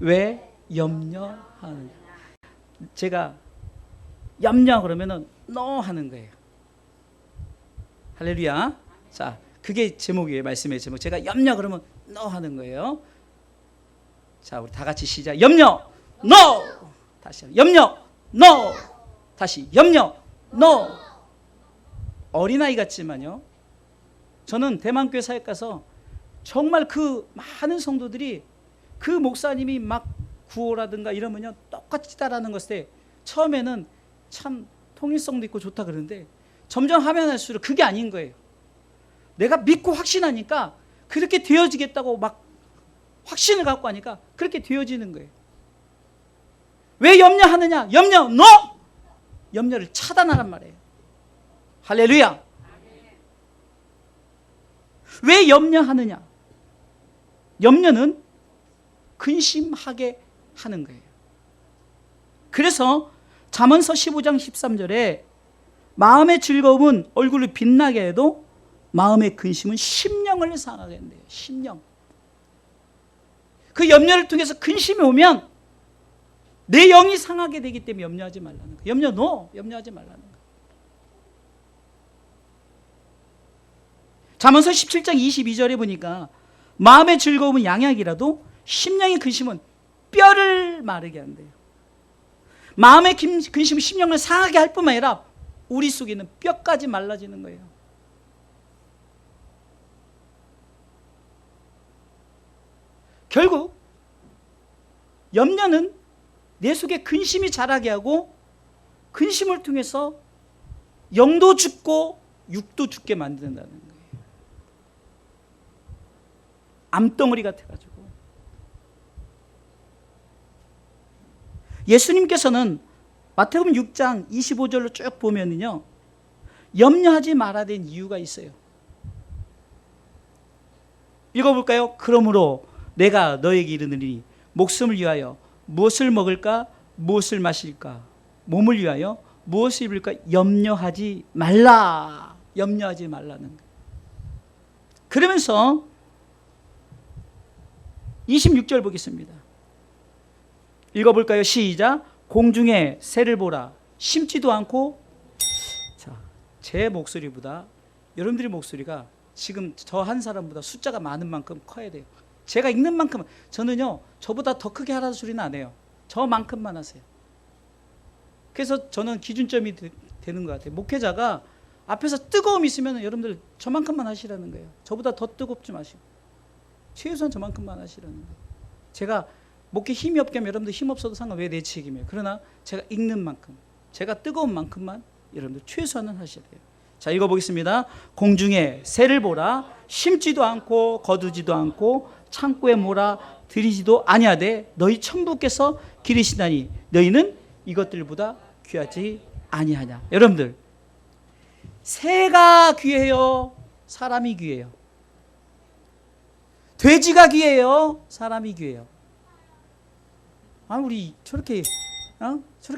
왜 염려하느냐. 제가 염려 그러면은 너 하는 거예요. 할렐루야. 자, 그게 제목이에요. 말씀의 제목. 제가 염려 그러면 너 하는 거예요. 자, 우리 다 같이 시작. 염려 no. 다시 염려 no. 다시 염려 no. 어린아이 같지만요, 저는 대만교회 사역 가서 정말 그 많은 성도들이 그 목사님이 막 구호라든가 이러면요 똑같이 따라하는 것에 처음에는 참 통일성도 있고 좋다 그러는데 점점 하면 할수록 그게 아닌 거예요. 내가 믿고 확신하니까 그렇게 되어지겠다고 막 확신을 갖고 하니까 그렇게 되어지는 거예요. 왜 염려하느냐? 염려 no. 염려를 차단하란 말이에요. 할렐루야. 왜 염려하느냐? 염려는 근심하게 하는 거예요. 그래서 잠언서 15장 13절에 마음의 즐거움은 얼굴을 빛나게 해도 마음의 근심은 심령을 상하게 한대요. 심령. 그 염려를 통해서 근심이 오면 내 영이 상하게 되기 때문에 염려하지 말라는 거예요. 염려 no. 염려하지 말라는 거예요. 잠언서 17장 22절에 보니까 마음의 즐거움은 양약이라도 심령의 근심은 뼈를 마르게 한대요. 마음의 근심은 심령을 상하게 할 뿐만 아니라 우리 속에 있는 뼈까지 말라지는 거예요. 결국 염려는 내 속에 근심이 자라게 하고 근심을 통해서 영도 죽고 육도 죽게 만든다는 거예요. 암덩어리 같아가지고. 예수님께서는 마태복음 6장 25절로 쭉 보면은요, 염려하지 말아야 된 이유가 있어요. 읽어볼까요? 그러므로 내가 너에게 이르노니 목숨을 위하여 무엇을 먹을까 무엇을 마실까 몸을 위하여 무엇을 입을까 염려하지 말라. 염려하지 말라는 거예요. 그러면서 26절 보겠습니다. 읽어볼까요? 시작. 공중에 새를 보라. 심지도 않고. 자, 제 목소리보다 여러분들의 목소리가 지금 저 한 사람보다 숫자가 많은 만큼 커야 돼요. 제가 읽는 만큼, 저는요 저보다 더 크게 하라는 소리는 안 해요. 저만큼만 하세요. 그래서 저는 기준점이 되는 것 같아요. 목회자가 앞에서 뜨거움이 있으면 여러분들 저만큼만 하시라는 거예요. 저보다 더 뜨겁지 마시고 최소한 저만큼만 하시라는 거예요. 제가 목회 힘이 없게 하면 여러분들 힘 없어도 상관, 왜 내 책임이에요. 그러나 제가 읽는 만큼, 제가 뜨거운 만큼만 여러분들 최소한은 하셔야 돼요. 자, 읽어보겠습니다. 공중에 새를 보라. 심지도 않고 거두지도 않고 창고에 몰아 들이지도 아니하되 너희 천부께서 기르시다니 너희는 이것들보다 귀하지 아니하냐. 여러분들, 새가 귀해요? 사람이 귀해요? 돼지가 귀해요? 사람이 귀해요? 아, 우리 저렇게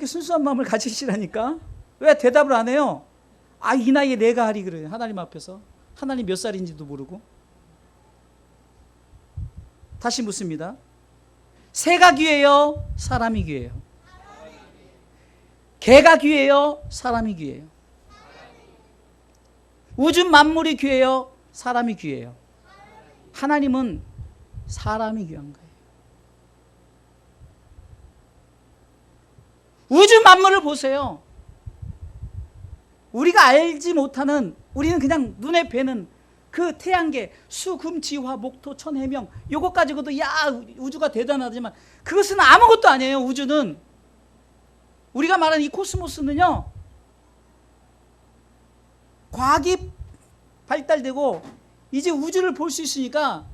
순수한 마음을 가지시라니까. 왜 대답을 안 해요? 아, 이 나이에 내가 하리 그래요. 하나님 앞에서. 하나님 몇 살인지도 모르고. 다시 묻습니다. 새가 귀해요? 사람이 귀해요? 개가 귀해요? 사람이 귀해요? 우주 만물이 귀해요? 사람이 귀해요? 하나님은 사람이 귀한 거예요. 우주 만물을 보세요. 우리가 알지 못하는, 우리는 그냥 눈에 뵈는 그 태양계, 수, 금, 지, 화, 목, 토, 천, 해명, 요것 가지고도 야 우주가 대단하지만 그것은 아무것도 아니에요. 우주는, 우리가 말하는 이 코스모스는요, 과학이 발달되고 이제 우주를 볼 수 있으니까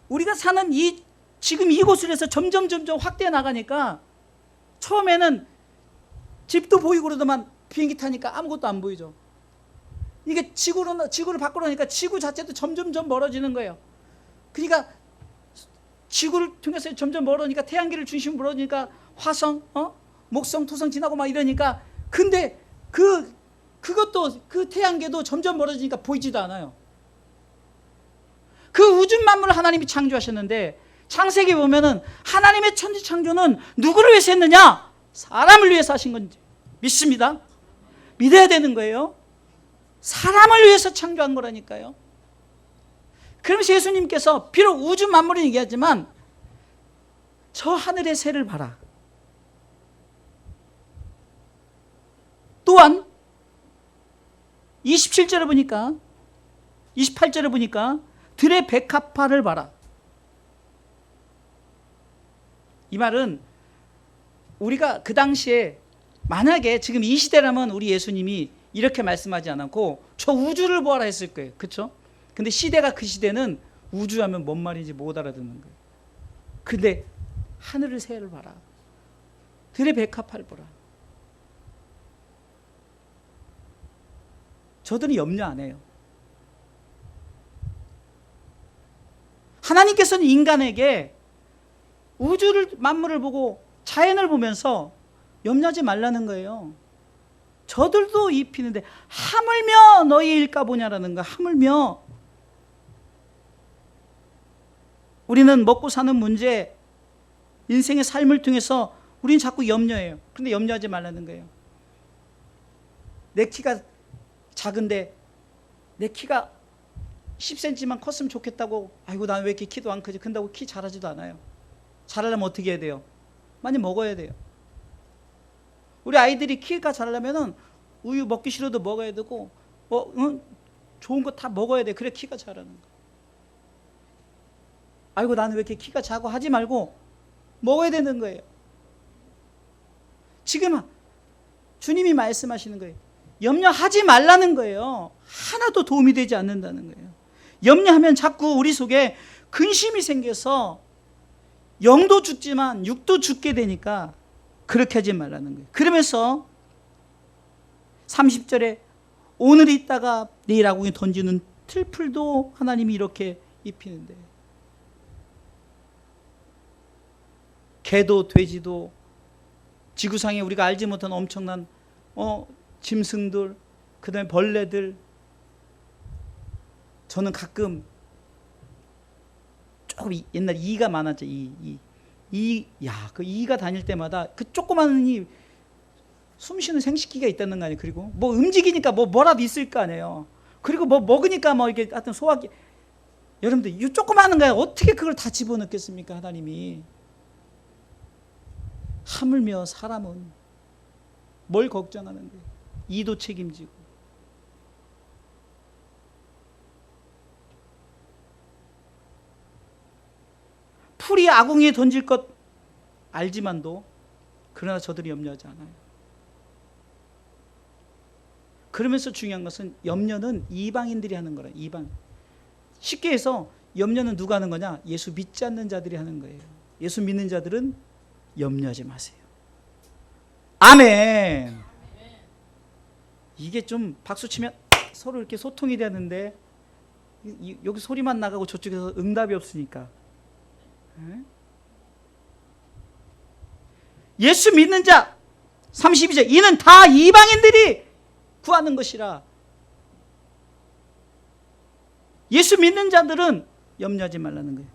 우리가 사는 지금 이곳에서 점점 확대해 나가니까 처음에는 집도 보이고 그러더만 비행기 타니까 아무것도 안 보이죠. 이게 지구를 밖으로 하니까 지구 자체도 점점 멀어지는 거예요. 그러니까 지구를 통해서 점점 멀어지니까 태양계를 중심으로 멀어지니까 화성, 목성, 토성 지나고 막 이러니까, 근데 그것도 그 태양계도 점점 멀어지니까 보이지도 않아요. 그 우주 만물을 하나님이 창조하셨는데 창세기 보면은 하나님의 천지창조는 누구를 위해서 했느냐? 사람을 위해서 하신 건지 믿습니다. 믿어야 되는 거예요. 사람을 위해서 창조한 거라니까요. 그러면서 예수님께서 비록 우주 만물을 얘기하지만 저 하늘의 새를 봐라. 또한 27절에 보니까 28절에 보니까 들의 백합화를 봐라. 이 말은 우리가 그 당시에 만약에 지금 이 시대라면 우리 예수님이 이렇게 말씀하지 않았고 저 우주를 보아라 했을 거예요. 그렇죠? 근데 시대가 그 시대는 우주하면 뭔 말인지 못 알아듣는 거예요. 근데 하늘의 새를 봐라. 들의 백합화를 보라. 저들은 염려 안 해요. 하나님께서는 인간에게 우주를 만물을 보고 자연을 보면서 염려하지 말라는 거예요. 저들도 입히는데 하물며 너희 일까 보냐라는 거. 하물며 우리는 먹고 사는 문제, 인생의 삶을 통해서 우리는 자꾸 염려해요. 그런데 염려하지 말라는 거예요. 내 키가 작은데 내 키가 10cm만 컸으면 좋겠다고, 아이고 난 왜 이렇게 키도 안 크지? 큰다고 키 자라지도 않아요. 자라려면 어떻게 해야 돼요? 많이 먹어야 돼요. 우리 아이들이 키가 자라려면 우유 먹기 싫어도 먹어야 되고 좋은 거 다 먹어야 돼. 그래 키가 자라는 거. 아이고 나는 왜 이렇게 키가 작고 하지 말고 먹어야 되는 거예요. 지금 주님이 말씀하시는 거예요. 염려하지 말라는 거예요. 하나도 도움이 되지 않는다는 거예요. 염려하면 자꾸 우리 속에 근심이 생겨서 영도 죽지만 육도 죽게 되니까 그렇게 하지 말라는 거예요. 그러면서 30절에 오늘 있다가 내일 아궁이에 던지는 틀풀도 하나님이 이렇게 입히는데, 개도 돼지도 지구상에 우리가 알지 못한 엄청난 짐승들, 그 다음에 벌레들. 저는 가끔 조금 옛날 이가 많았죠. 그 이가 다닐 때마다 그 조그마한 이 숨쉬는 생식기가 있다는 거 아니에요. 그리고 뭐 움직이니까 뭐라도 있을 거 아니에요. 그리고 뭐 먹으니까 뭐 이렇게 하여튼 소화기. 여러분들 이 조그마한 거야 어떻게 그걸 다 집어넣겠습니까? 하나님이. 하물며 사람은 뭘 걱정하는데 이도 책임지고. 풀이 아궁이에 던질 것 알지만도 그러나 저들이 염려하지 않아요. 그러면서 중요한 것은 염려는 이방인들이 하는 거라. 이방. 쉽게 해서 염려는 누가 하는 거냐? 예수 믿지 않는 자들이 하는 거예요. 예수 믿는 자들은 염려하지 마세요. 아멘. 이게 좀 박수 치면 서로 이렇게 소통이 되는데 여기 소리만 나가고 저쪽에서 응답이 없으니까. 예수 믿는 자 32절 이는 다 이방인들이 구하는 것이라. 예수 믿는 자들은 염려하지 말라는 거예요.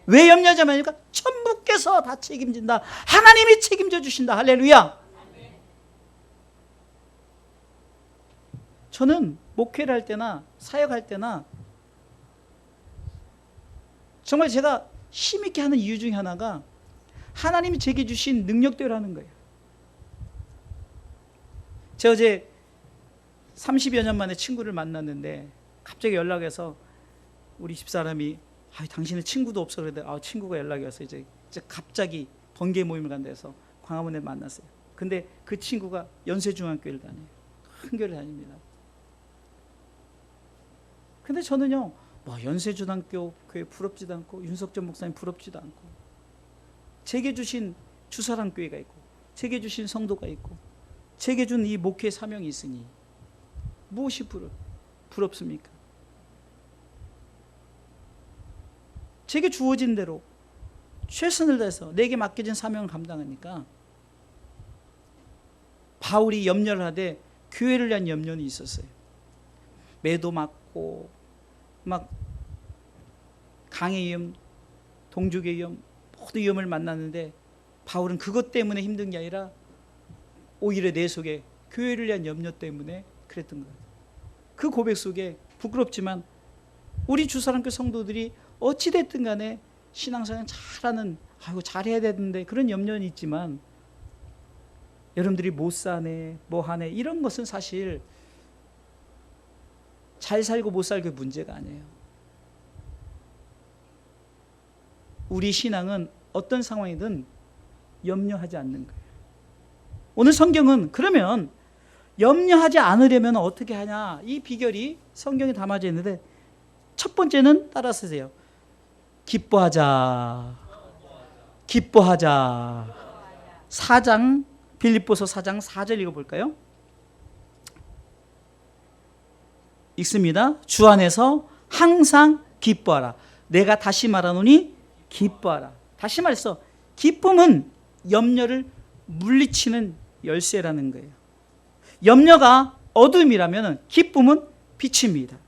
왜 염려하지 말니까? 천부께서 다 책임진다. 하나님이 책임져 주신다. 할렐루야. 저는 목회를 할 때나 사역할 때나 정말 제가 힘있게 하는 이유 중에 하나가 하나님이 제게 주신 능력대로 하는 거예요. 제가 어제 30여 년 만에 친구를 만났는데 갑자기 연락해서 우리 집사람이 당신은 친구도 없어 그랬는데 친구가 연락이 와서 이제 갑자기 번개 모임을 간다 해서 광화문에 만났어요. 근데 그 친구가 연세중앙교회를 다녀요. 큰 교회를 다닙니다. 근데 저는요 연세중앙교회 부럽지도 않고 윤석전 목사님 부럽지도 않고 제게 주신 주사랑교회가 있고 제게 주신 성도가 있고 제게 준 이 목회 사명이 있으니 무엇이 부럽습니까? 제게 주어진 대로 최선을 다해서 내게 맡겨진 사명을 감당하니까 바울이 염려를 하되 교회를 위한 염려는 있었어요. 매도 맞고 막 강의 위험 동족의 위험, 모든 위험을 만났는데 바울은 그것 때문에 힘든 게 아니라 오히려 내 속에 교회를 위한 염려 때문에 그랬던 거예요. 그 고백 속에 부끄럽지만 우리 주사랑교 성도들이 어찌됐든 간에 신앙생활 잘하는, 아이고 잘해야 되는데 그런 염려는 있지만 여러분들이 못 사네 뭐 하네 이런 것은 사실 잘 살고 못 살고의 문제가 아니에요. 우리 신앙은 어떤 상황이든 염려하지 않는 거예요. 오늘 성경은 그러면 염려하지 않으려면 어떻게 하냐, 이 비결이 성경에 담아져 있는데 첫 번째는 따라서 하세요. 기뻐하자. 기뻐하자. 4장, 빌립보서 4장 4절 읽어볼까요? 읽습니다. 주 안에서 항상 기뻐하라. 내가 다시 말하노니 기뻐하라. 다시 말해서 기쁨은 염려를 물리치는 열쇠라는 거예요. 염려가 어둠이라면 기쁨은 빛입니다.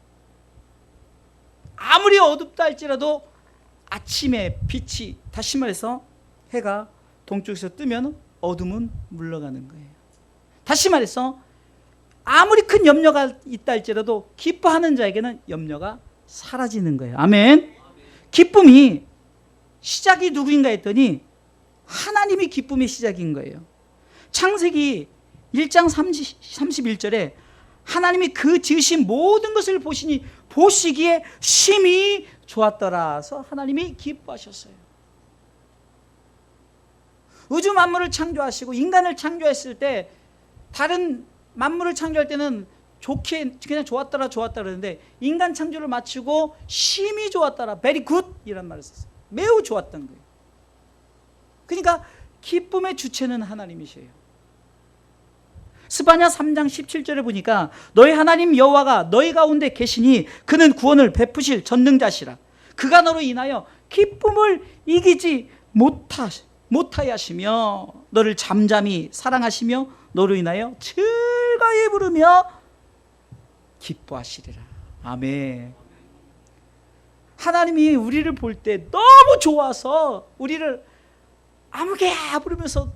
아무리 어둡다 할지라도 아침에 빛이, 다시 말해서 해가 동쪽에서 뜨면 어둠은 물러가는 거예요. 다시 말해서 아무리 큰 염려가 있다 할지라도 기뻐하는 자에게는 염려가 사라지는 거예요. 아멘. 기쁨이 시작이 누구인가 했더니 하나님이 기쁨의 시작인 거예요. 창세기 1장 31절에 하나님이 그 지으신 모든 것을 보시기에 심히 좋았더라서 하나님이 기뻐하셨어요. 우주 만물을 창조하시고 인간을 창조했을 때 다른 만물을 창조할 때는 좋게 그냥 좋았더라 그러는데 인간 창조를 마치고 심히 좋았더라, very good 이란 말을 썼어요. 매우 좋았던 거예요. 그러니까 기쁨의 주체는 하나님이세요. 스바냐 3장 17절에 보니까 너희 하나님 여호와가 너희 가운데 계시니 그는 구원을 베푸실 전능자시라. 그가 너로 인하여 기쁨을 이기지 못하여 하시며 너를 잠잠히 사랑하시며 너로 인하여 즐거이 부르며 기뻐하시리라. 아멘. 하나님이 우리를 볼 때 너무 좋아서 우리를 아무개 부르면서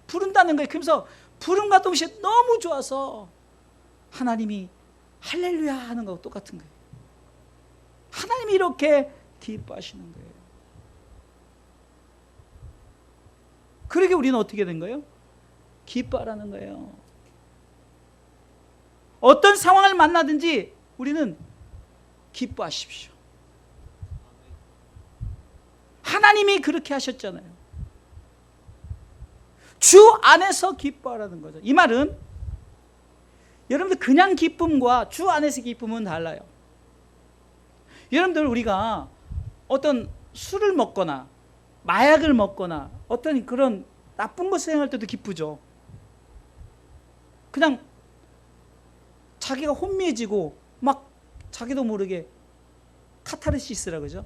부른다는 거예요. 그러면서 부름과 동시에 너무 좋아서 하나님이 할렐루야 하는 거하고 똑같은 거예요. 하나님이 이렇게 기뻐하시는 거예요. 그러게 우리는 어떻게 된 거예요? 기뻐하라는 거예요. 어떤 상황을 만나든지 우리는 기뻐하십시오. 하나님이 그렇게 하셨잖아요. 주 안에서 기뻐하라는 거죠. 이 말은 여러분들 그냥 기쁨과 주 안에서 기쁨은 달라요. 여러분들 우리가 어떤 술을 먹거나 마약을 먹거나 어떤 그런 나쁜 것을 행할 때도 기쁘죠. 그냥 자기가 혼미해지고 막 자기도 모르게 카타르시스라 그러죠.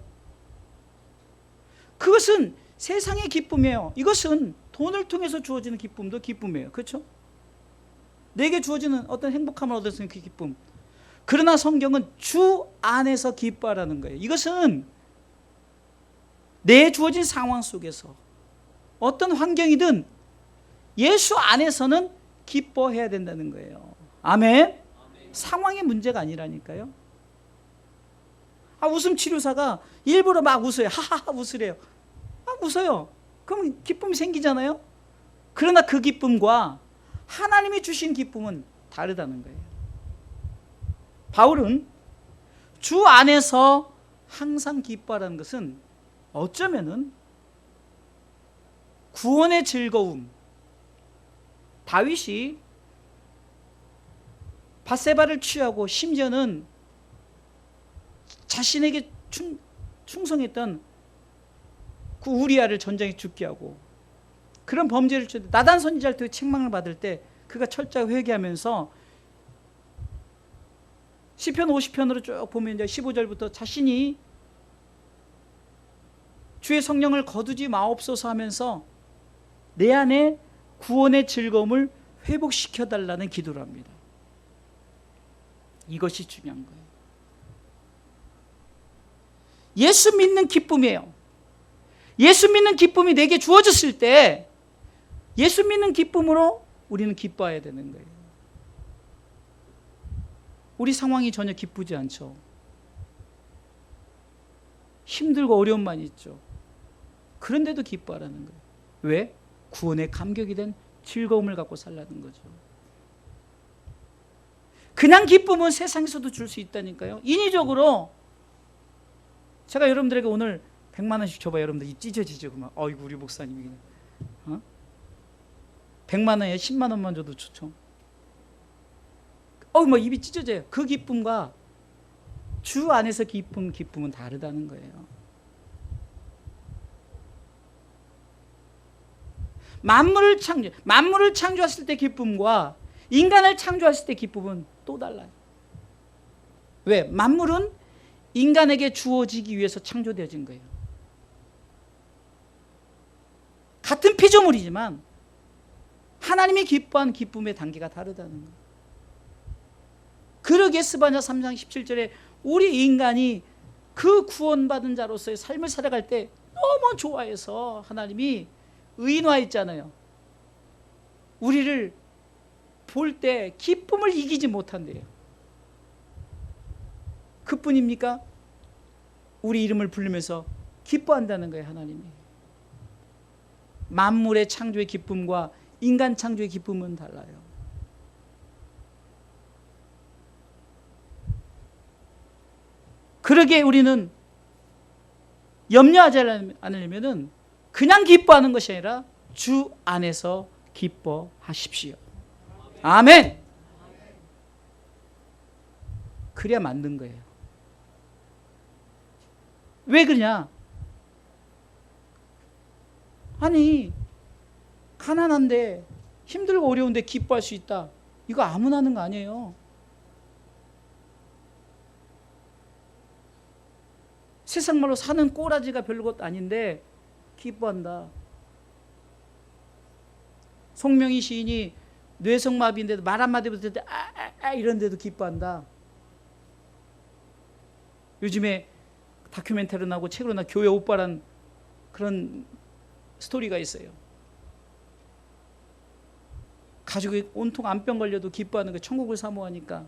그것은 세상의 기쁨이에요. 이것은 돈을 통해서 주어지는 기쁨도 기쁨이에요. 그렇죠? 내게 주어지는 어떤 행복함을 얻을 수 있는 그 기쁨. 그러나 성경은 주 안에서 기뻐하라는 거예요. 이것은 내 주어진 상황 속에서 어떤 환경이든 예수 안에서는 기뻐해야 된다는 거예요. 아멘. 상황의 문제가 아니라니까요. 웃음 치료사가 일부러 막 웃어요. 하하하 웃으래요. 막 웃어요. 그럼 기쁨이 생기잖아요. 그러나 그 기쁨과 하나님이 주신 기쁨은 다르다는 거예요. 바울은 주 안에서 항상 기뻐하라는 것은 어쩌면은 구원의 즐거움. 다윗이 밧세바를 취하고 심지어는 자신에게 충성했던 그 우리아를 전장에 죽게 하고 그런 범죄를 쳤는데 나단 선지자를 책망을 받을 때 그가 철저하게 회개하면서 시편 50편으로 쭉 보면 이제 15절부터 자신이 주의 성령을 거두지 마옵소서 하면서 내 안에 구원의 즐거움을 회복시켜달라는 기도를 합니다. 이것이 중요한 거예요. 예수 믿는 기쁨이에요. 예수 믿는 기쁨이 내게 주어졌을 때 예수 믿는 기쁨으로 우리는 기뻐해야 되는 거예요. 우리 상황이 전혀 기쁘지 않죠. 힘들고 어려움만 있죠. 그런데도 기뻐하라는 거예요. 왜? 구원의 감격이 된 즐거움을 갖고 살라는 거죠. 그냥 기쁨은 세상에서도 줄 수 있다니까요. 인위적으로 제가 여러분들에게 오늘 100만 원씩 줘봐요. 여러분들 입 찢어지죠. 그만. 어이구 우리 목사님이 그냥 100만 원에 10만 원만 줘도 좋죠. 뭐 입이 찢어져요. 그 기쁨과 주 안에서 기쁨은 다르다는 거예요. 만물을 창조했을 때 기쁨과 인간을 창조했을 때 기쁨은 또 달라요. 왜? 만물은 인간에게 주어지기 위해서 창조되어진 거예요. 같은 피조물이지만 하나님이 기뻐한 기쁨의 단계가 다르다는 거예요. 그러기에 스바냐 3장 17절에 우리 인간이 그 구원받은 자로서의 삶을 살아갈 때 너무 좋아해서 하나님이 의인화했잖아요. 우리를 볼 때 기쁨을 이기지 못한대요. 그뿐입니까? 우리 이름을 부르면서 기뻐한다는 거예요. 하나님이. 만물의 창조의 기쁨과 인간 창조의 기쁨은 달라요. 그러기에 우리는 염려하지 않으려면 그냥 기뻐하는 것이 아니라 주 안에서 기뻐하십시오. 아멘. 그래야 맞는 거예요. 왜 그러냐? 아니 가난한데 힘들고 어려운데 기뻐할 수 있다. 이거 아무나 하는 거 아니에요. 세상 말로 사는 꼬라지가 별것 아닌데 기뻐한다. 송명희 시인이 뇌성마비인데도 말 한마디 못할 때 이런데도 기뻐한다. 요즘에 다큐멘터리로 나오고 책으로 나 교회 오빠란 그런 스토리가 있어요. 가족이 온통 암병 걸려도 기뻐하는 거, 천국을 사모하니까.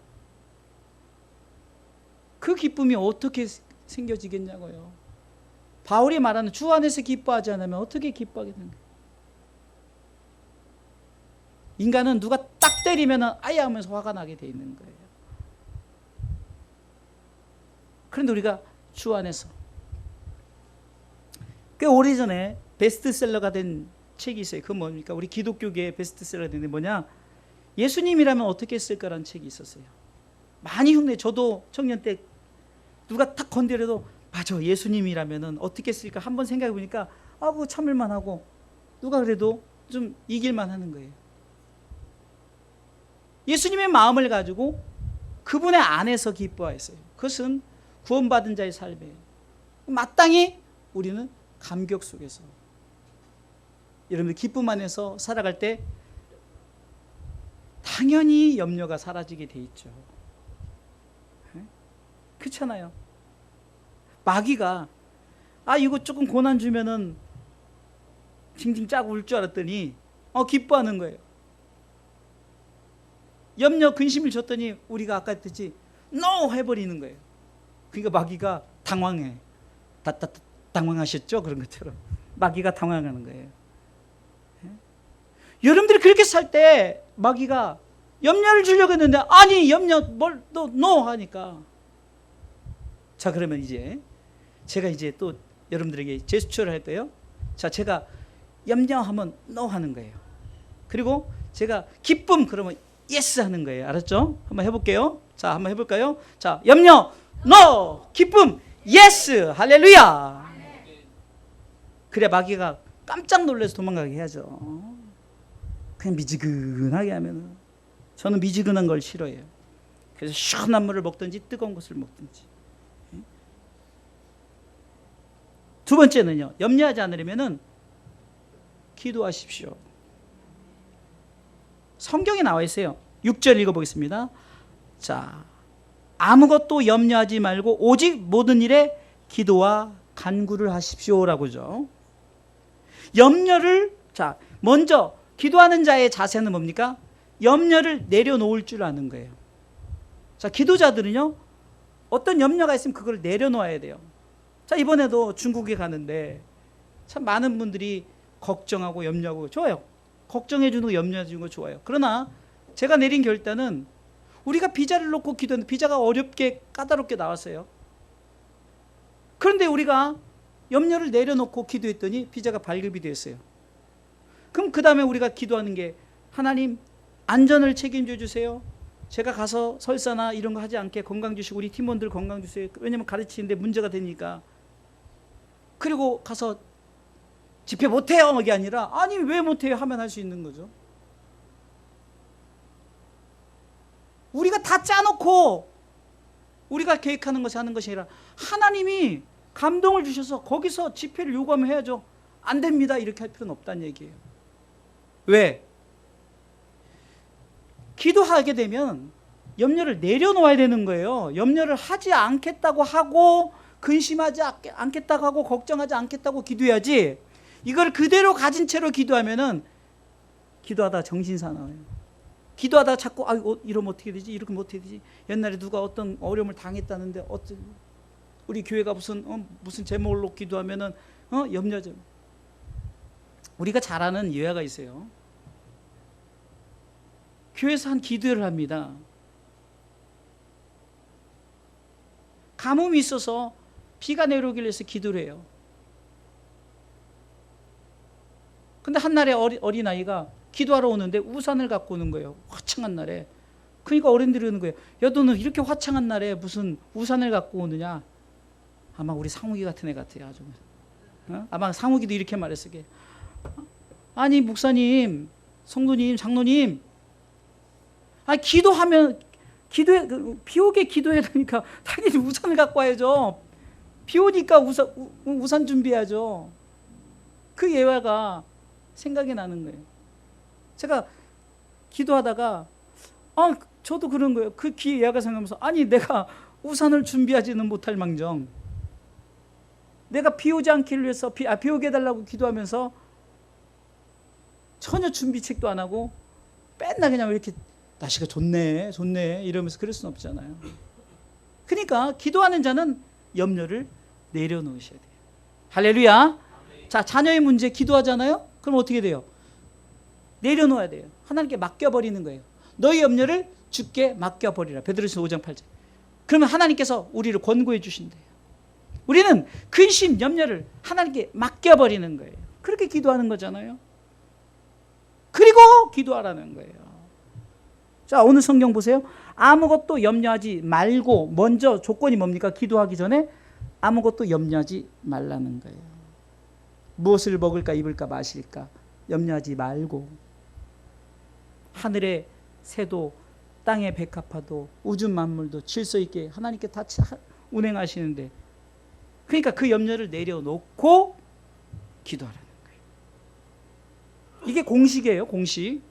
그 기쁨이 어떻게 생겨지겠냐고요. 바울이 말하는 주 안에서 기뻐하지 않으면 어떻게 기뻐하게 되는 거예요. 인간은 누가 딱 때리면 아야 하면서 화가 나게 돼 있는 거예요. 그런데 우리가 주 안에서, 꽤 오래전에 베스트셀러가 된 책이 있어요. 그건 뭡니까? 우리 기독교계의 베스트셀러가 된 게 뭐냐? 예수님이라면 어떻게 했을까라는 책이 있었어요. 많이 흉내. 저도 청년 때 누가 딱 건드려도 맞아, 예수님이라면 어떻게 했을까 한번 생각해 보니까 그거 참을만 하고 누가 그래도 좀 이길만 하는 거예요. 예수님의 마음을 가지고 그분의 안에서 기뻐했어요. 그것은 구원받은 자의 삶이에요. 마땅히 우리는 감격 속에서, 여러분들 기쁨 안에서 살아갈 때 당연히 염려가 사라지게 돼 있죠. 그렇잖아요. 마귀가 이거 조금 고난 주면은 징징 짜고 울 줄 알았더니 기뻐하는 거예요. 염려 근심을 줬더니 우리가 아까 했듯이 NO 해버리는 거예요. 그러니까 마귀가 당황해. 당황하셨죠? 그런 것처럼 마귀가 당황하는 거예요. 여러분들이 그렇게 살 때 마귀가 염려를 주려고 했는데 아니 염려 뭘 또 NO 하니까, 자 그러면 이제 제가 이제 또 여러분들에게 제스처를 할 거예요. 자 제가 염려하면 NO 하는 거예요. 그리고 제가 기쁨 그러면 예스 하는 거예요. 알았죠? 한번 해볼게요. 자 한번 해볼까요? 자 염려 NO, 기쁨 예스. 할렐루야. 그래 마귀가 깜짝 놀라서 도망가게 해야죠. 그냥 미지근하게 하면은, 저는 미지근한 걸 싫어해요. 그래서 시원한 물을 먹든지 뜨거운 것을 먹든지. 두 번째는요, 염려하지 않으려면은 기도하십시오. 성경에 나와 있어요. 6절 읽어보겠습니다. 자, 아무것도 염려하지 말고 오직 모든 일에 기도와 간구를 하십시오라고죠. 염려를, 자, 먼저 기도하는 자의 자세는 뭡니까? 염려를 내려놓을 줄 아는 거예요. 자, 기도자들은요, 어떤 염려가 있으면 그걸 내려놓아야 돼요. 자, 이번에도 중국에 가는데 참 많은 분들이 걱정하고 염려하고 좋아요. 걱정해 주는 거, 염려해 주는 거 좋아요. 그러나 제가 내린 결단은 우리가 비자를 놓고 기도했는데 비자가 어렵게 까다롭게 나왔어요. 그런데 우리가 염려를 내려놓고 기도했더니 비자가 발급이 됐어요. 그럼 그 다음에 우리가 기도하는 게, 하나님 안전을 책임져 주세요. 제가 가서 설사나 이런 거 하지 않게 건강 주시고 우리 팀원들 건강 주세요. 왜냐면 가르치는데 문제가 되니까. 그리고 가서 집회 못해요 이게 아니라, 아니 왜 못해요 하면 할 수 있는 거죠. 우리가 다 짜놓고 우리가 계획하는 것이 하는 것이 아니라 하나님이 감동을 주셔서 거기서 집회를 요구하면 해야죠. 안 됩니다 이렇게 할 필요는 없다는 얘기예요. 왜? 기도하게 되면 염려를 내려놓아야 되는 거예요. 염려를 하지 않겠다고 하고, 근심하지 않겠다고 하고, 걱정하지 않겠다고 기도해야지, 이걸 그대로 가진 채로 기도하면은 기도하다 정신 사나워요. 기도하다 자꾸 이러면 어떻게 되지? 이렇게 어떻게 되지? 옛날에 누가 어떤 어려움을 당했다는데 우리 교회가 무슨 제목으로 기도하면은 염려죠. 우리가 잘 아는 예화가 있어요. 교회에서 한 기도를 합니다. 가뭄이 있어서 비가 내려오길 해서 기도를 해요. 근데 한날에 어린아이가 기도하러 오는데 우산을 갖고 오는 거예요. 화창한 날에. 그러니까 어른들이 그러는 거예요. 야, 너는 이렇게 화창한 날에 무슨 우산을 갖고 오느냐? 아마 우리 상욱이 같은 애 같아요. 아주. 아마 상욱이도 이렇게 말했을 거예요. 아니 목사님, 성도님, 장로님, 기도하면 비 오게 기도해야 되니까 당연히 우산을 갖고 와야죠. 비 오니까 우산 준비해야죠. 그 예화가 생각이 나는 거예요. 제가 기도하다가 저도 그런 거예요. 그 예화가 생각하면서, 아니 내가 우산을 준비하지는 못할 망정 내가 비 오지 않기를 위해서 비 오게 해달라고 기도하면서 전혀 준비책도 안 하고 맨날 그냥 이렇게 날씨가 좋네 이러면서 그럴 수는 없잖아요. 그러니까 기도하는 자는 염려를 내려놓으셔야 돼요. 할렐루야. 자, 자녀의 문제 기도하잖아요. 그럼 어떻게 돼요? 내려놓아야 돼요. 하나님께 맡겨버리는 거예요. 너희 염려를 주께 맡겨버리라. 베드로전서 5장 8절. 그러면 하나님께서 우리를 권고해 주신대요. 우리는 근심, 염려를 하나님께 맡겨버리는 거예요. 그렇게 기도하는 거잖아요. 그리고 기도하라는 거예요. 자, 오늘 성경 보세요. 아무것도 염려하지 말고, 먼저 조건이 뭡니까? 기도하기 전에 아무것도 염려하지 말라는 거예요. 무엇을 먹을까, 입을까, 마실까 염려하지 말고, 하늘의 새도 땅의 백합화도 우주 만물도 질서 있게 하나님께 다 운행하시는데, 그러니까 그 염려를 내려놓고 기도하라는 거예요. 이게 공식이에요. 공식.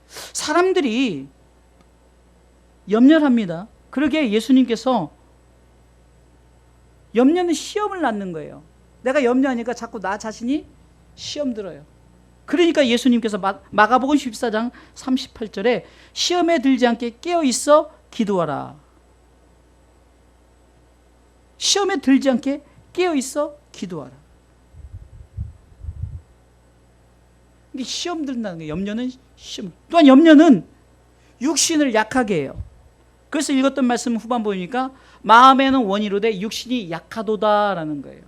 사람들이 염려를 합니다. 그러게 예수님께서, 염려는 시험을 낳는 거예요. 내가 염려하니까 자꾸 나 자신이 시험 들어요. 그러니까 예수님께서 마가복음 14장 38절에 시험에 들지 않게 깨어있어 기도하라. 시험에 들지 않게 깨어있어 기도하라. 이게 시험 든다는 거예요. 염려는 시험. 또한 염려는 육신을 약하게 해요. 그래서 읽었던 말씀 후반 보니까 마음에는 원이로되 육신이 약하도다라는 거예요.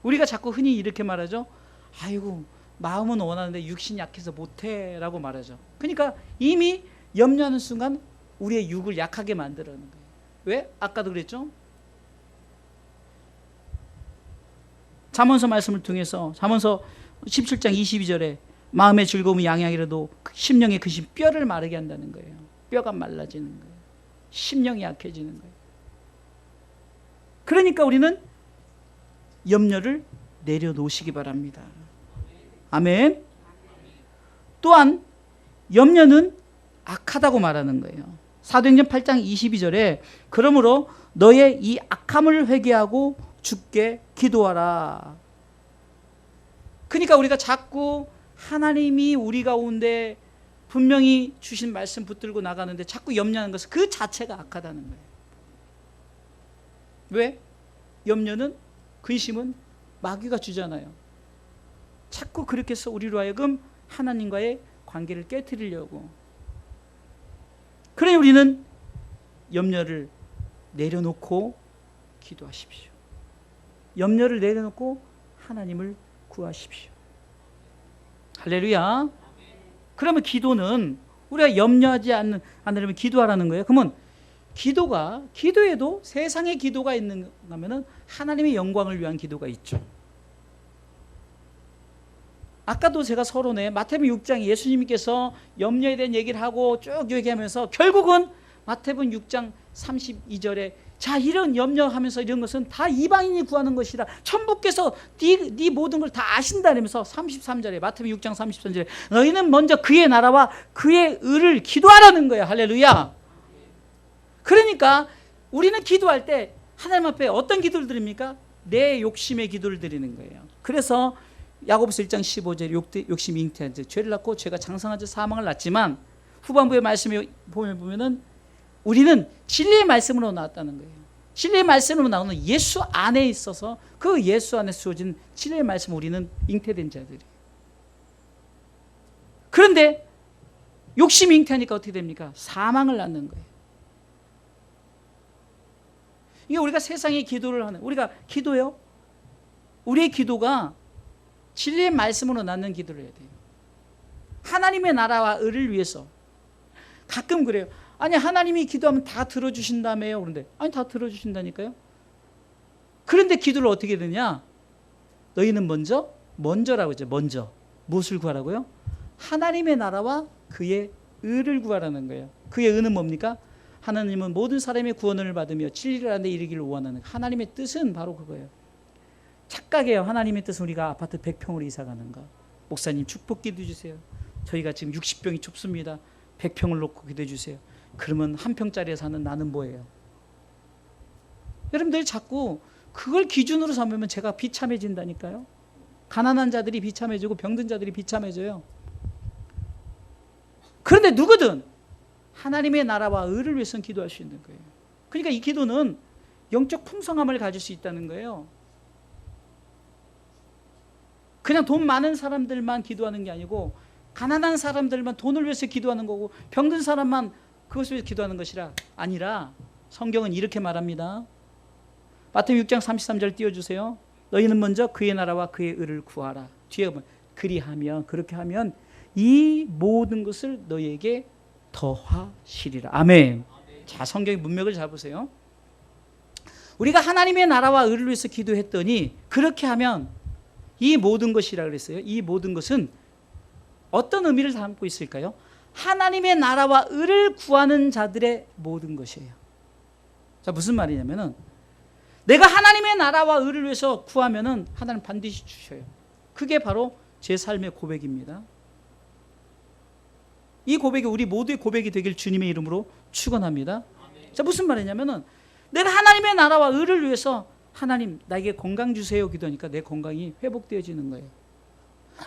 우리가 자꾸 흔히 이렇게 말하죠. 아이고 마음은 원하는데 육신이 약해서 못해 라고 말하죠. 그러니까 이미 염려하는 순간 우리의 육을 약하게 만들어는 거예요. 왜? 아까도 그랬죠. 잠언서 말씀을 통해서 잠언서 17장 22절에 마음의 즐거움이 양양이라도 심령의 근심 뼈를 마르게 한다는 거예요. 뼈가 말라지는 거예요. 심령이 약해지는 거예요. 그러니까 우리는 염려를 내려놓으시기 바랍니다. 아멘. 또한 염려는 악하다고 말하는 거예요. 사도행전 8장 22절에 그러므로 너의 이 악함을 회개하고 주께 기도하라. 그러니까 우리가 자꾸 하나님이 우리 가운데 분명히 주신 말씀 붙들고 나가는데 자꾸 염려하는 것은 그 자체가 악하다는 거예요. 왜? 염려는, 근심은 마귀가 주잖아요. 자꾸 그렇게 해서 우리로 하여금 하나님과의 관계를 깨트리려고. 그러니 우리는 염려를 내려놓고 기도하십시오. 염려를 내려놓고 하나님을 구하십시오. 할렐루야. 그러면 기도는 우리가 염려하지 않으려면 기도하라는 거예요. 그러면 기도에도 세상의 기도가 있는가 하면은 하나님의 영광을 위한 기도가 있죠. 아까도 제가 서론에 마태복음 6장 예수님께서 염려에 대한 얘기를 하고 쭉 얘기하면서 결국은 마태복음 6장 32절에 자, 이런 염려하면서 이런 것은 다 이방인이 구하는 것이라 천부께서 네 모든 걸 다 아신다 이러면서 33절에 마태복음 6장 33절에 너희는 먼저 그의 나라와 그의 의를 기도하라는 거예요. 할렐루야. 그러니까 우리는 기도할 때 하나님 앞에 어떤 기도를 드립니까? 내 욕심의 기도를 드리는 거예요. 그래서 야고보서 1장 15절에 욕심이 잉태한 자 죄를 낳고 죄가 장성한 자 사망을 낳지만 후반부의 말씀에 보면은 우리는 진리의 말씀으로 나왔다는 거예요. 진리의 말씀으로 나오는 예수 안에 있어서 그 예수 안에 주어진 진리의 말씀 우리는 잉태된 자들이에요. 그런데 욕심이 잉태하니까 어떻게 됩니까? 사망을 낳는 거예요. 이게 우리가 세상에 기도를 하는, 우리가 기도요? 우리의 기도가 진리의 말씀으로 낳는 기도를 해야 돼요. 하나님의 나라와 의를 위해서. 가끔 그래요. 아니 하나님이 기도하면 다 들어주신다며요. 그런데 아니 다 들어주신다니까요. 그런데 기도를 어떻게 되냐? 너희는 먼저라고 하죠. 먼저 무엇을 구하라고요? 하나님의 나라와 그의 의를 구하라는 거예요. 그의 의는 뭡니까? 하나님은 모든 사람의 구원을 받으며 진리를 하는 데 이르기를 원하는 하나님의 뜻은 바로 그거예요. 착각해요. 하나님의 뜻은 우리가 아파트 100평으로 이사 가는 거. 목사님 축복 기도해 주세요. 저희가 지금 60평이 좁습니다. 100평을 놓고 기도해 주세요. 그러면 한 평짜리에 사는 나는 뭐예요? 여러분들 자꾸 그걸 기준으로 삼으면 제가 비참해진다니까요. 가난한 자들이 비참해지고 병든 자들이 비참해져요. 그런데 누구든 하나님의 나라와 의를 위해서는 기도할 수 있는 거예요. 그러니까 이 기도는 영적 풍성함을 가질 수 있다는 거예요. 그냥 돈 많은 사람들만 기도하는 게 아니고 가난한 사람들만 돈을 위해서 기도하는 거고 병든 사람만 그것을 위해서 기도하는 것이라 아니라 성경은 이렇게 말합니다. 마태복음 6장 33절 띄워주세요. 너희는 먼저 그의 나라와 그의 의를 구하라. 뒤에 보면 그렇게 하면 이 모든 것을 너희에게 더하시리라. 아멘. 자, 성경의 문맥을 잘 보세요. 우리가 하나님의 나라와 의를 위해서 기도했더니 그렇게 하면 이 모든 것이라 그랬어요. 이 모든 것은 어떤 의미를 담고 있을까요? 하나님의 나라와 의를 구하는 자들의 모든 것이에요. 자, 무슨 말이냐면은 내가 하나님의 나라와 의를 위해서 구하면은 하나님 반드시 주셔요. 그게 바로 제 삶의 고백입니다. 이 고백이 우리 모두의 고백이 되길 주님의 이름으로 축원합니다. 자, 무슨 말이냐면은 내가 하나님의 나라와 의를 위해서 하나님 나에게 건강 주세요 기도하니까 내 건강이 회복되어지는 거예요.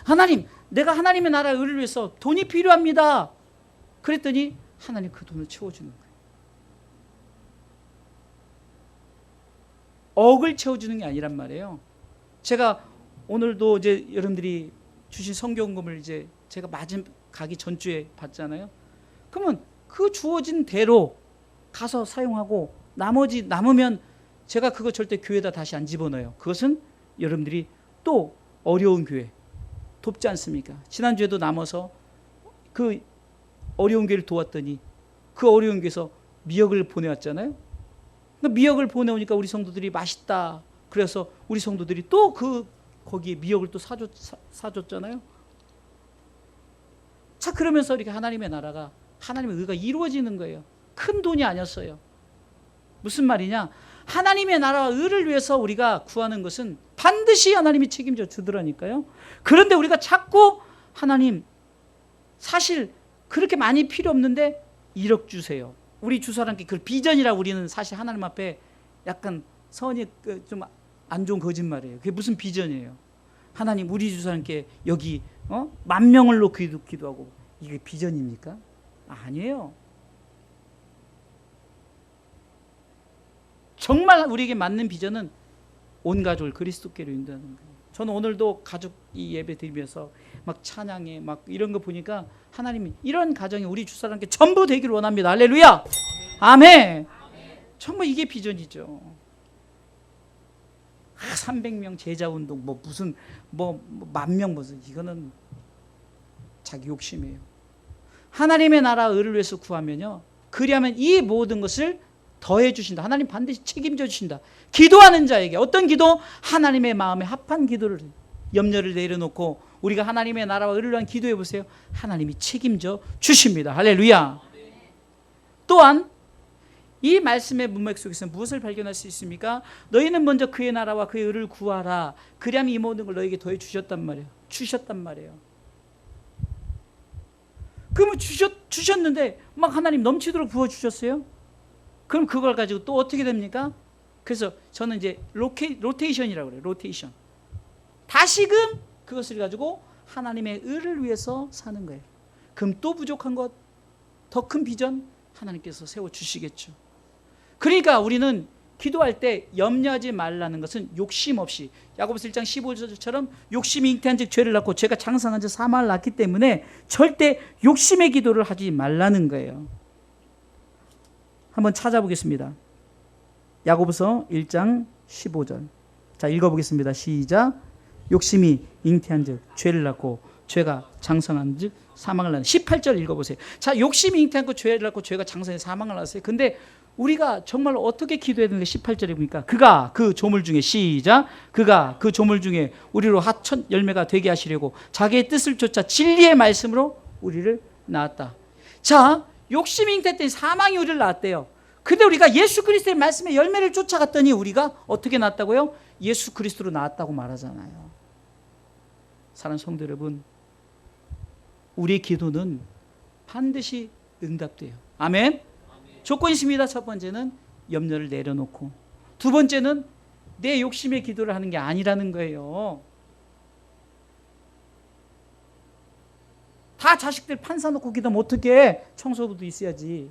하나님 내가 하나님의 나라의 의를 위해서 돈이 필요합니다. 그랬더니 하나님 그 돈을 채워주는 거예요. 억을 채워주는 게 아니란 말이에요. 제가 오늘도 이제 여러분들이 주신 성경금을 이제 제가 가기 전주에 받잖아요. 그러면 그 주어진 대로 가서 사용하고 나머지 남으면 제가 그거 절대 교회에다 다시 안 집어넣어요. 그것은 여러분들이 또 어려운 교회 돕지 않습니까? 지난주에도 남아서 그 어려운 교회를 도왔더니 그 어려운 교회에서 미역을 보내왔잖아요. 미역을 보내오니까 우리 성도들이 맛있다. 그래서 우리 성도들이 또 거기에 미역을 또 사줬잖아요. 자, 그러면서 이렇게 하나님의 나라가 하나님의 의가 이루어지는 거예요. 큰 돈이 아니었어요. 무슨 말이냐? 하나님의 나라와 의를 위해서 우리가 구하는 것은 반드시 하나님이 책임져 주더라니까요. 그런데 우리가 자꾸 하나님 사실 그렇게 많이 필요 없는데 1억 주세요. 우리 주사람께 그 비전이라 우리는 사실 하나님 앞에 약간 선이 좀 안 좋은 거짓말이에요. 그게 무슨 비전이에요? 하나님 우리 주사람께 여기 10,000명을 놓고 기도하고 이게 비전입니까? 아니에요. 정말 우리에게 맞는 비전은 온 가족을 그리스도께로 인도하는 거예요. 저는 오늘도 가족 이 예배 드리면서 막 찬양해 막 이런 거 보니까 하나님이 이런 가정이 우리 주사람께 전부 되기를 원합니다. 할렐루야. 아멘. 정말 이게 비전이죠. 300명 제자 운동 무슨 10,000명 무슨 이거는 자기 욕심이에요. 하나님의 나라 의를 위해서 구하면요. 그리하면 이 모든 것을 더해 주신다. 하나님 반드시 책임져 주신다. 기도하는 자에게 어떤 기도? 하나님의 마음에 합한 기도를 염려를 내려놓고 우리가 하나님의 나라와 의를 위한 기도해 보세요. 하나님이 책임져 주십니다. 할렐루야. 또한 이 말씀의 문맥 속에서 무엇을 발견할 수 있습니까? 너희는 먼저 그의 나라와 그의 의를 구하라. 그리하면 이 모든 걸 너희에게 더해 주셨단 말이에요. 주셨단 말이에요. 그러면 주셨는데 막 하나님 넘치도록 부어주셨어요? 그럼 그걸 가지고 또 어떻게 됩니까? 그래서 저는 이제 로테이션이라고 그래요. 로테이션. 다시금 그것을 가지고 하나님의 의를 위해서 사는 거예요. 그럼 또 부족한 것, 더 큰 비전 하나님께서 세워주시겠죠. 그러니까 우리는 기도할 때 염려하지 말라는 것은 욕심 없이 야고보서 1장 15절처럼 욕심이 잉태한 즉 죄를 낳고 죄가 장성한 즉 사망을 낳기 때문에 절대 욕심의 기도를 하지 말라는 거예요. 한번 찾아보겠습니다. 야고보서 1장 15절. 자, 읽어보겠습니다. 시작. 욕심이 잉태한 즉 죄를 낳고 죄가 장성한 즉 사망을 낳는 18절 읽어보세요. 자, 욕심이 잉태한 죄를 낳고 죄가 장성해 사망을 낳았어요. 근데 우리가 정말 어떻게 기도해야 되는데 18절에 보니까 그가 그 조물 중에 시작. 그가 그 조물 중에 우리로 하천 열매가 되게 하시려고 자기의 뜻을 쫓아 진리의 말씀으로 우리를 낳았다. 자, 욕심이 잉태했더니 사망이 우리를 낳았대요. 근데 우리가 예수 그리스도의 말씀의 열매를 쫓아갔더니 우리가 어떻게 낳았다고요? 예수 그리스도로 낳았다고 말하잖아요. 사랑하는 성도 여러분, 우리의 기도는 반드시 응답돼요. 아멘. 조건이 있습니다. 첫 번째는 염려를 내려놓고, 두 번째는 내 욕심의 기도를 하는 게 아니라는 거예요. 다 자식들 판사 놓고 기도하면 어떡해? 청소부도 있어야지.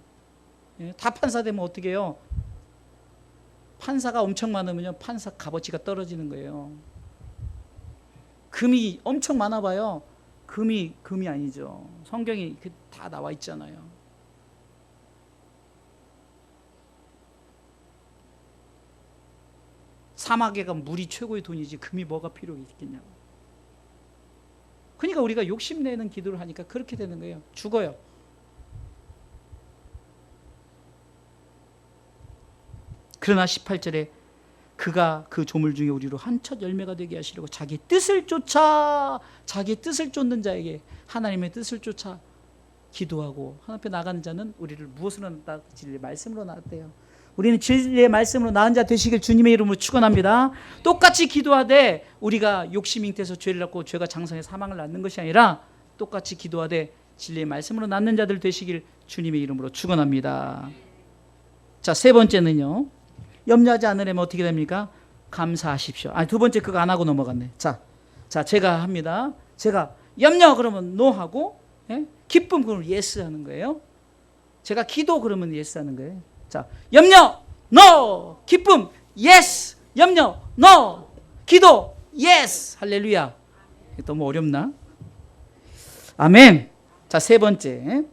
다 판사 되면 어떻게 해요? 판사가 엄청 많으면요, 판사 값어치가 떨어지는 거예요. 금이 엄청 많아 봐요. 금이 아니죠. 성경이 다 나와 있잖아요. 사막에 가면 물이 최고의 돈이지 금이 뭐가 필요가 있겠냐고. 그러니까 우리가 욕심내는 기도를 하니까 그렇게 되는 거예요. 죽어요. 그러나 18절에 그가 그 조물 중에 우리로 한 첫 열매가 되게 하시려고 자기 뜻을 쫓는 자에게 하나님의 뜻을 쫓아 기도하고 하나님 앞에 나가는 자는 우리를 무엇으로 낳았다? 진리의 말씀으로 낳았대요. 우리는 진리의 말씀으로 낳은 자 되시길 주님의 이름으로 축원합니다. 똑같이 기도하되 우리가 욕심이 잉태해서 죄를 낳고 죄가 장성해 사망을 낳는 것이 아니라 똑같이 기도하되 진리의 말씀으로 낳는 자들 되시길 주님의 이름으로 축원합니다. 자, 세 번째는요. 염려하지 않으려면 어떻게 됩니까? 감사하십시오. 두 번째 그거 안 하고 넘어갔네. 자, 제가 합니다. 제가 염려 그러면 no 하고, 기쁨 그러면 yes 하는 거예요. 제가 기도 그러면 yes 하는 거예요. 자, 염려 no, 기쁨 yes, 염려 no, 기도 yes. 할렐루야. 너무 어렵나? 아멘. 자, 세 번째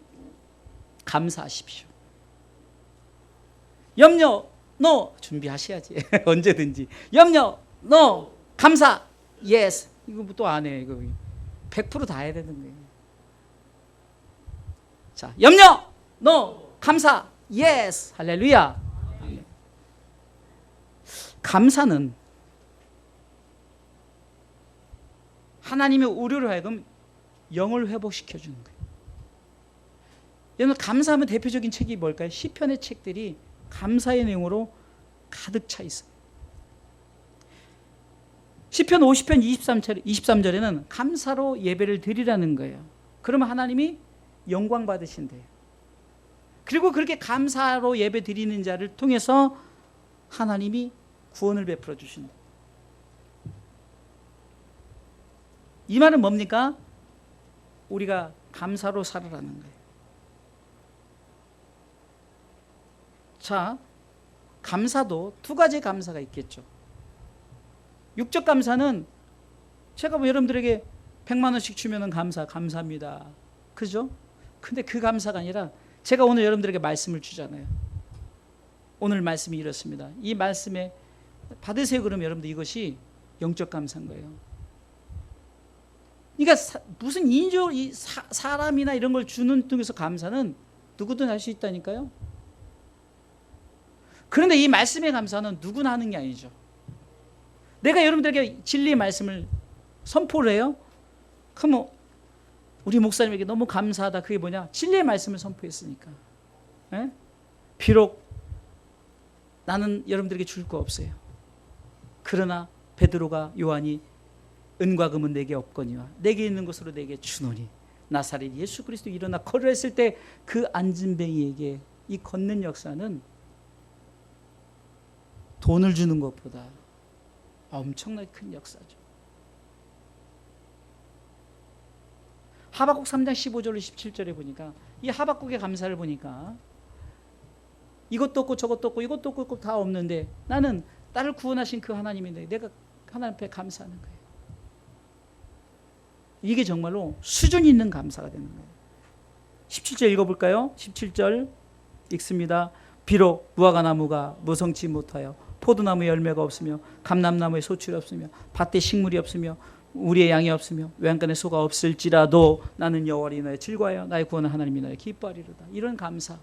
감사하십시오. 염려 no 준비하셔야지. 언제든지. 염려 no, 감사 yes. 이거 또 안 해. 이거 100% 다 해야 되는 거예요. 자, 염려 no, 감사 yes. 할렐루야. 감사는 하나님의 우리로 하여금 영을 회복시켜 주는 거예요. 여러분, 감사하면 대표적인 책이 뭘까요? 시편의 책들이 감사의 내용으로 가득 차 있어요. 시편 50편 23절에는 감사로 예배를 드리라는 거예요. 그러면 하나님이 영광 받으신대요. 그리고 그렇게 감사로 예배 드리는 자를 통해서 하나님이 구원을 베풀어 주신다. 이 말은 뭡니까? 우리가 감사로 살아라는 거예요. 자, 감사도 두 가지 감사가 있겠죠. 육적 감사는 제가 뭐 여러분들에게 100만 원씩 주면은 감사합니다. 그죠? 근데 그 감사가 아니라 제가 오늘 여러분들에게 말씀을 주잖아요. 오늘 말씀이 이렇습니다. 이 말씀에 받으세요. 그러면 여러분들 이것이 영적 감사인 거예요. 그러니까 무슨 사람이나 이런 걸 주는 통해서 감사는 누구든 할 수 있다니까요. 그런데 이 말씀의 감사는 누구나 하는 게 아니죠. 내가 여러분들에게 진리의 말씀을 선포를 해요. 그럼 우리 목사님에게 너무 감사하다. 그게 뭐냐? 진리의 말씀을 선포했으니까. 에? 비록 나는 여러분들에게 줄 거 없어요. 그러나 베드로가 요한이 은과 금은 내게 없거니와 내게 있는 것으로 내게 주노니 나사렛 예수 그리스도 일어나 걸어했을 때 그 안진뱅이에게 이 걷는 역사는 돈을 주는 것보다 엄청나게 큰 역사죠. 하박국 3장 15절로 17절에 보니까 이 하박국의 감사를 보니까 이것도 없고 저것도 없고 이것도 없고 다 없는데 나는 나를 구원하신 그 하나님인데 내가 하나님 앞에 감사하는 거예요. 이게 정말로 수준 있는 감사가 되는 거예요. 17절 읽어볼까요? 17절 읽습니다. 비록 무화과나무가 무성치 못하여 포도나무에 열매가 없으며 감람나무에 소출이 없으며 밭에 식물이 없으며 우리의 양이 없으며 외양간에 소가 없을지라도 나는 여호와를 인하여 즐거워하여 나의 구원은 하나님을 인하여 기뻐하리로다. 이런 감사,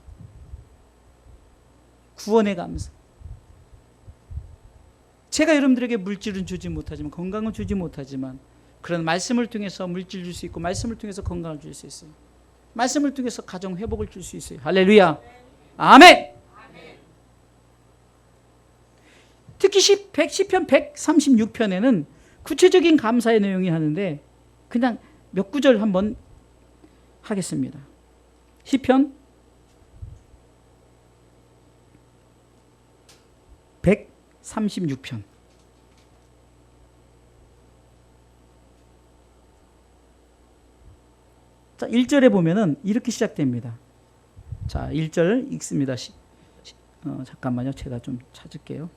구원의 감사. 제가 여러분들에게 물질은 주지 못하지만 건강은 주지 못하지만 그런 말씀을 통해서 물질 줄 수 있고 말씀을 통해서 건강을 줄 수 있어요. 말씀을 통해서 가정 회복을 줄 수 있어요. 할렐루야. 아멘. 특히 시편 136편에는 구체적인 감사의 내용이 하는데 그냥 몇 구절 한번 하겠습니다. 시편 136편. 자, 1절에 보면은 이렇게 시작됩니다. 자, 1절 읽습니다. 잠깐만요. 제가 좀 찾을게요.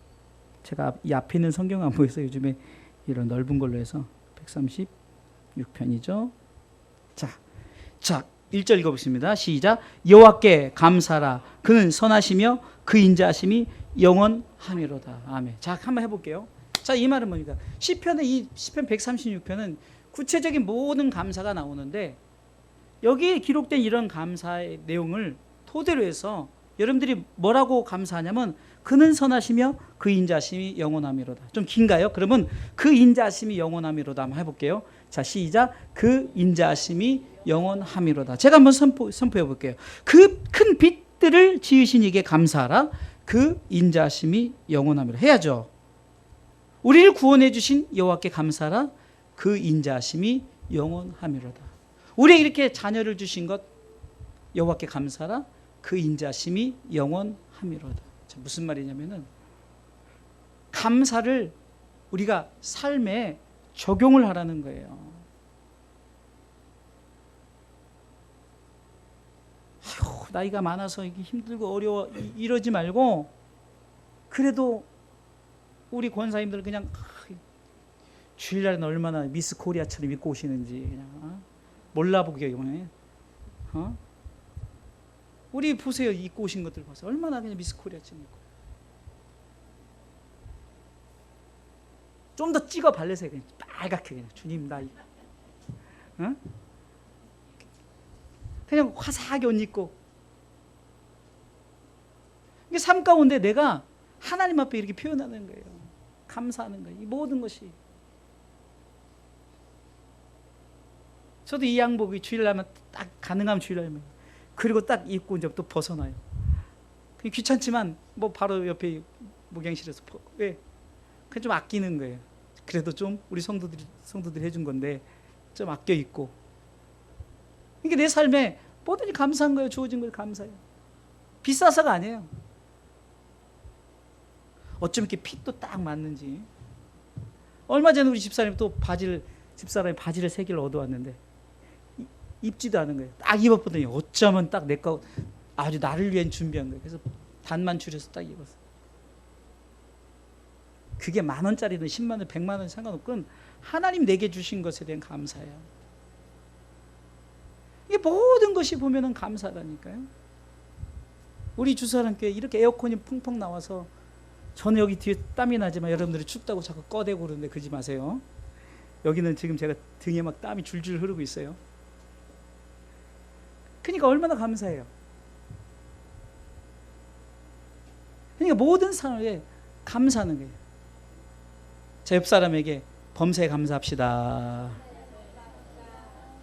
제가 이 앞에 있는 성경 안 보여서 요즘에 이런 넓은 걸로 해서 136편이죠. 자, 1절 읽어보겠습니다. 시작. 여호와께 감사라. 그는 선하시며 그 인자하심이 영원하미로다. 아멘. 자, 한번 해볼게요. 자, 이 말은 뭡니까? 이 시편 136편은 구체적인 모든 감사가 나오는데 여기에 기록된 이런 감사의 내용을 토대로 해서 여러분들이 뭐라고 감사하냐면 그는 선하시며 그 인자하심이 영원하미로다. 좀 긴가요? 그러면 그 인자하심이 영원하미로다 한번 해볼게요. 자, 시작. 그 인자하심이 영원하미로다. 제가 한번 선포해 볼게요. 그 큰 빛들을 지으신 이에게 감사하라. 그 인자하심이 영원하미로다. 해야죠. 우리를 구원해 주신 여호와께 감사하라. 그 인자하심이 영원하미로다. 우리에게 이렇게 자녀를 주신 것 여호와께 감사하라. 그 인자심이 영원하미로다. 무슨 말이냐면은 감사를 우리가 삶에 적용을 하라는 거예요. 아휴, 나이가 많아서 이게 힘들고 어려워 이러지 말고 그래도 우리 권사님들 그냥 주일날은 얼마나 미스 코리아처럼 입고 오시는지 그냥 몰라보기만 해. 우리 보세요. 입고 오신 것들 봐서 얼마나 그냥 미스 코리아처럼 입고. 좀 더 찍어 발레세요. 그냥 빨갛게 그냥 주님 나 그냥 화사하게 옷 입고. 이게 삶 가운데 내가 하나님 앞에 이렇게 표현하는 거예요. 감사하는 거예요. 이 모든 것이. 저도 이 양복이 주일날만 딱 가능하면 주일날만 그리고 딱 입고 이제 또 벗어나요. 귀찮지만 뭐 바로 옆에 목양실에서 왜? 그냥 좀 아끼는 거예요. 그래도 좀 우리 성도들이 해준 건데 좀 아껴 입고. 이게 내 삶에 뭐든지 감사한 거예요. 주어진 걸 감사해요. 비싸서가 아니에요. 어쩜 이렇게 핏도 딱 맞는지. 얼마 전에 우리 집사람이 바지를 3개를 얻어왔는데 입지도 않은 거예요. 딱 입어보더니 어쩌면 딱 내 거 아주 나를 위한 준비한 거예요. 그래서 단만 줄여서 딱 입었어요. 그게 10,000원짜리든 10만 원, 100만 원 상관없건 하나님 내게 주신 것에 대한 감사예요. 이게 모든 것이 보면은 감사라니까요. 우리 주사람께 이렇게 에어컨이 펑펑 나와서 저는 여기 뒤에 땀이 나지만 여러분들이 춥다고 자꾸 꺼대고 그러는데 그러지 마세요. 여기는 지금 제가 등에 막 땀이 줄줄 흐르고 있어요. 그러니까 얼마나 감사해요. 그러니까 모든 상황에 감사하는 거예요. 자, 옆 사람에게 범사에 감사합시다.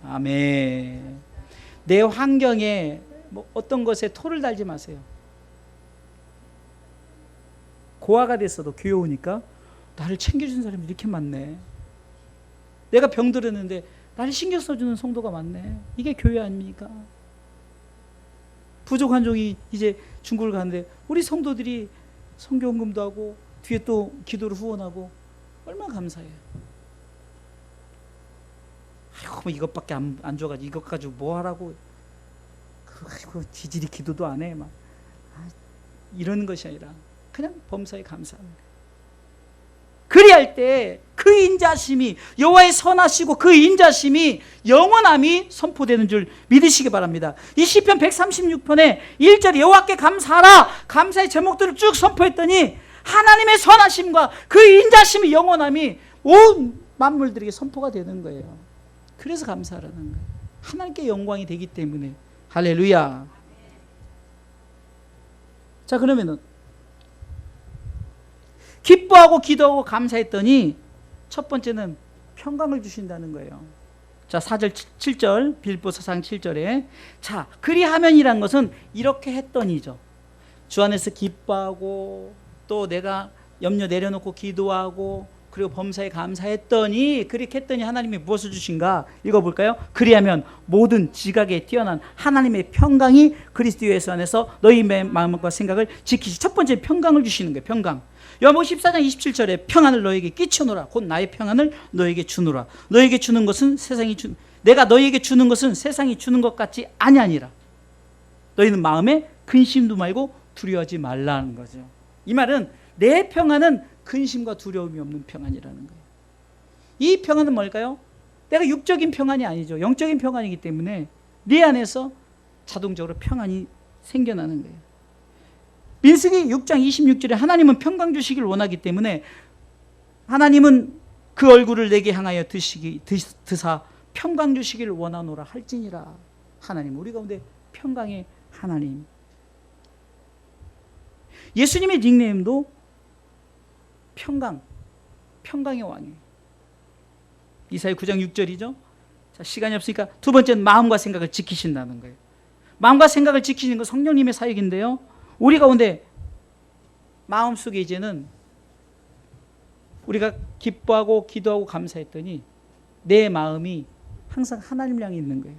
아멘. 내 환경에 뭐 어떤 것에 토를 달지 마세요. 고아가 됐어도 교회 오니까 나를 챙겨주는 사람이 이렇게 많네. 내가 병들었는데 나를 신경 써주는 성도가 많네. 이게 교회 아닙니까? 부족한 종이 이제 중국을 가는데 우리 성도들이 선교헌금도 하고 뒤에 또 기도를 후원하고 얼마나 감사해요. 아이고 뭐 이것밖에 안 줘가지고 이것 가지고 뭐 하라고. 아이고 지질이 기도도 안 해. 막 이런 것이 아니라 그냥 범사에 감사하는 거예요. 그리할 때 그 인자심이 여호와의 선하시고 그 인자심이 영원함이 선포되는 줄 믿으시기 바랍니다. 이 시편 136편에 1절에 여호와께 감사하라, 감사의 제목들을 쭉 선포했더니 하나님의 선하심과 그 인자심이 영원함이 온 만물들에게 선포가 되는 거예요. 그래서 감사하라는 거예요. 하나님께 영광이 되기 때문에. 할렐루야. 자, 그러면은 기뻐하고 기도하고 감사했더니 첫 번째는 평강을 주신다는 거예요. 자, 4절 7절 빌립보서 7절에 자, 그리하면이란 것은 이렇게 했더니죠. 주 안에서 기뻐하고 또 내가 염려 내려놓고 기도하고 그리고 범사에 감사했더니 그렇게 했더니 하나님이 무엇을 주신가 읽어볼까요? 그리하면 모든 지각에 뛰어난 하나님의 평강이 그리스도 예수 안에서 너희 마음과 생각을 지키시. 첫 번째 평강을 주시는 거예요. 평강. 요한복음 14장 27절에 평안을 너에게 끼쳐놓으라. 곧 나의 평안을 너에게 주노라. 너에게 주는 것은 내가 너에게 주는 것은 세상이 주는 것 같지 아니하니라. 너희는 마음에 근심도 말고 두려워하지 말라는 거죠. 이 말은 내 평안은 근심과 두려움이 없는 평안이라는 거예요. 이 평안은 뭘까요? 내가 육적인 평안이 아니죠. 영적인 평안이기 때문에 네 안에서 자동적으로 평안이 생겨나는 거예요. 민수기 6장 26절에 하나님은 평강 주시기를 원하기 때문에 하나님은 그 얼굴을 내게 향하여 드사 평강 주시기를 원하노라 할지니라. 하나님, 우리 가운데 평강의 하나님. 예수님의 닉네임도 평강의 왕이에요. 이사야 9장 6절이죠. 자, 시간이 없으니까 두 번째는 마음과 생각을 지키신다는 거예요. 마음과 생각을 지키시는 건 성령님의 사역인데요. 우리 가운데 마음속에 이제는 우리가 기뻐하고 기도하고 감사했더니 내 마음이 항상 하나님을 향해 있는 거예요.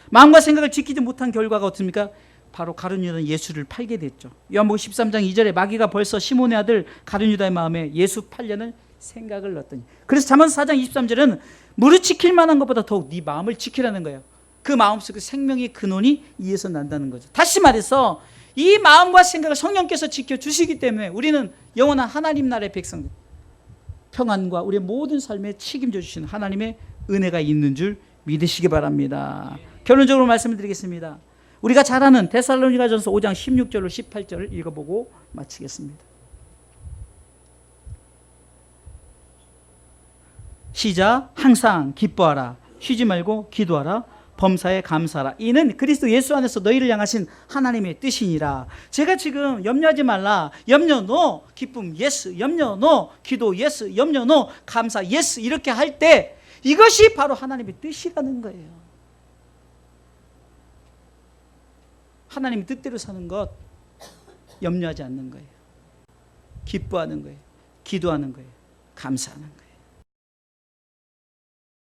마음과 생각을 지키지 못한 결과가 어떻습니까? 바로 가룟 유다는 예수를 팔게 됐죠. 요한복음 13장 2절에 마귀가 벌써 시몬의 아들 가룟 유다의 마음에 예수 팔려는 생각을 넣었더니. 그래서 잠언서 4장 23절은 무릇 지킬 만한 것보다 더욱 네 마음을 지키라는 거예요. 그 마음속에 생명의 근원이 이에서 난다는 거죠. 다시 말해서 이 마음과 생각을 성령께서 지켜주시기 때문에 우리는 영원한 하나님 나라의 백성들, 평안과 우리의 모든 삶에 책임져 주시는 하나님의 은혜가 있는 줄 믿으시기 바랍니다. 결론적으로 말씀을 드리겠습니다. 우리가 잘 아는 데살로니가전서 5장 16절로 18절을 읽어보고 마치겠습니다. 시작. 항상 기뻐하라. 쉬지 말고 기도하라. 범사에 감사하라. 이는 그리스도 예수 안에서 너희를 향하신 하나님의 뜻이니라. 제가 지금 염려하지 말라. 염려 노. 기쁨 예스. 염려 노. 기도 예스. 염려 노. 감사 예스. 이렇게 할 때 이것이 바로 하나님의 뜻이라는 거예요. 하나님의 뜻대로 사는 것, 염려하지 않는 거예요. 기뻐하는 거예요. 기도하는 거예요. 감사하는 거예요.